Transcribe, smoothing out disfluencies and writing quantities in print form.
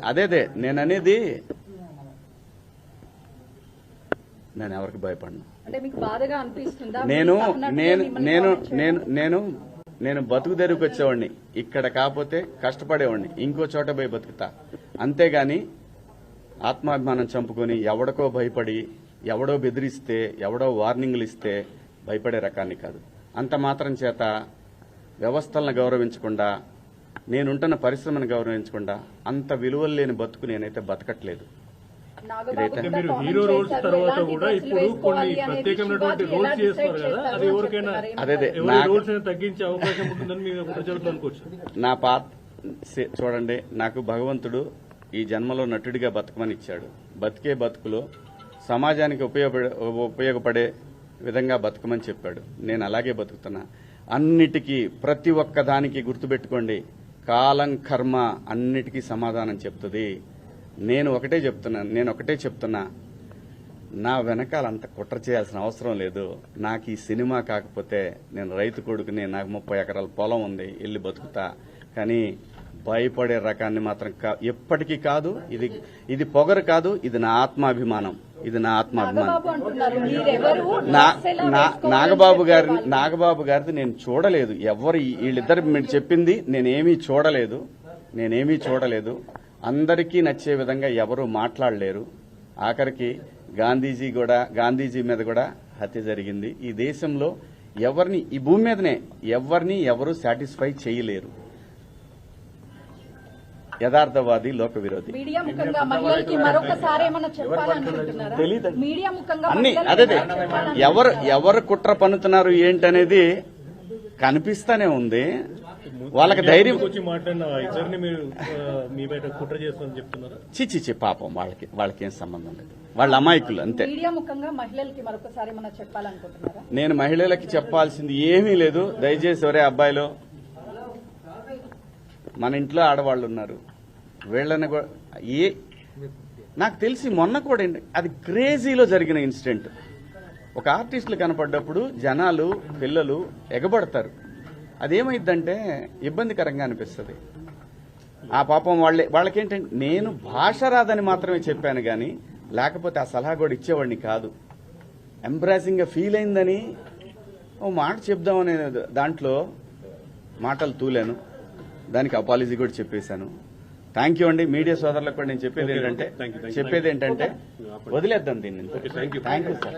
అదేదే నేను అనేది, నేను ఎవరికి భయపడను. నేను బతుకు తెరువుకి వచ్చేవాడిని, ఇక్కడ కాకపోతే కష్టపడేవాడిని, ఇంకో చోట పోయి బతుకుతా. అంతేగాని ఆత్మాభిమానం చంపుకొని ఎవడికో భయపడి, ఎవడో బెదిరిస్తే, ఎవడో వార్నింగ్లు ఇస్తే భయపడే రకాన్ని కాదు. అంత మాత్రం చేత వ్యవస్థలను గౌరవించకుండా, నేనుంటున్న పరిశ్రమను గౌరవించకుండా అంత విలువలు లేని బతుకు నేనైతే బతకట్లేదు. మీరు హీరో రోల్స్ తర్వాత కూడా ఇప్పుడు కొన్ని ప్రత్యేకమైనటువంటి రోల్స్ చేస్తున్నారు కదా, అది ఎవరికైనా అదే రోల్స్ తగ్గించే అవకాశం ఉంటుందని మీరు ప్రజలతో అనుకోవచ్చు. నా చూడండి, నాకు భగవంతుడు ఈ జన్మలో నటుడిగా బతకమని ఇచ్చాడు. బతికే బతుకులో సమాజానికి ఉపయోగపడే విధంగా బతకమని చెప్పాడు. నేను అలాగే బతుకుతున్నా. అన్నిటికీ, ప్రతి ఒక్క దానికి గుర్తుపెట్టుకోండి, కాలం కర్మ అన్నిటికీ సమాధానం చెప్తుంది. నేను ఒకటే చెప్తున్నా, నా వెనకాల అంత కుట్ర చేయాల్సిన అవసరం లేదు. నాకు ఈ సినిమా కాకపోతే నేను రైతు కొడుకుని, నాకు 30 ఎకరాల పొలం ఉంది, వెళ్ళి బతుకుతా. కానీ భయపడే రకాన్ని మాత్రం ఎప్పటికీ కాదు. ఇది పొగరు కాదు, ఇది నా ఆత్మాభిమానం. నాగబాబు గారిది నేను చూడలేదు. ఎవరు వీళ్ళిద్దరు మీరు చెప్పింది నేనేమీ చూడలేదు. అందరికీ నచ్చే విధంగా ఎవరు మాట్లాడలేరు. ఆఖరికి గాంధీజీ మీద కూడా హత్య జరిగింది. ఈ దేశంలో ఎవరిని, ఈ భూమి మీదనే ఎవరు సాటిస్ఫై చేయలేరు. యథార్థవాది, లోక విరోధి. అన్ని అదే ఎవరు కుట్ర పన్నుతున్నారు ఏంటనేది కనిపిస్తానే ఉంది. వాళ్ళకి ధైర్యం చిచ్చి పాపం, వాళ్ళకి ఏం సంబంధం లేదు. వాళ్ళ అమాయకులు అంతే. నేను మహిళలకి చెప్పాల్సింది ఏమీ లేదు. దయచేసి ఒరే అబ్బాయిలు, మన ఇంట్లో ఆడవాళ్ళు ఉన్నారు, వీళ్ళని నాకు తెలిసి మొన్న కూడా అది క్రేజీలో జరిగిన ఇన్సిడెంట్. ఒక ఆర్టిస్టులు కనపడ్డప్పుడు జనాలు, పిల్లలు ఎగబడతారు. అదేమైందంటే ఇబ్బందికరంగా అనిపిస్తుంది. ఆ పాపం వాళ్ళకేంటంటే, నేను భాష రాదని మాత్రమే చెప్పాను కానీ లేకపోతే ఆ సలహా కూడా ఇచ్చేవాడిని కాదు. ఎంబ్రాసింగ్ గా ఫీల్ అయిందని ఓ మాట చెప్దామనే దాంట్లో మాటలు తూలాను. దానికి అపాలజీ కూడా చెప్పేశాను. థ్యాంక్ యూ అండి. మీడియా సోదరులకు కూడా నేను చెప్పేది ఏంటంటే వదిలేద్దాం దీన్ని. Thank you sir.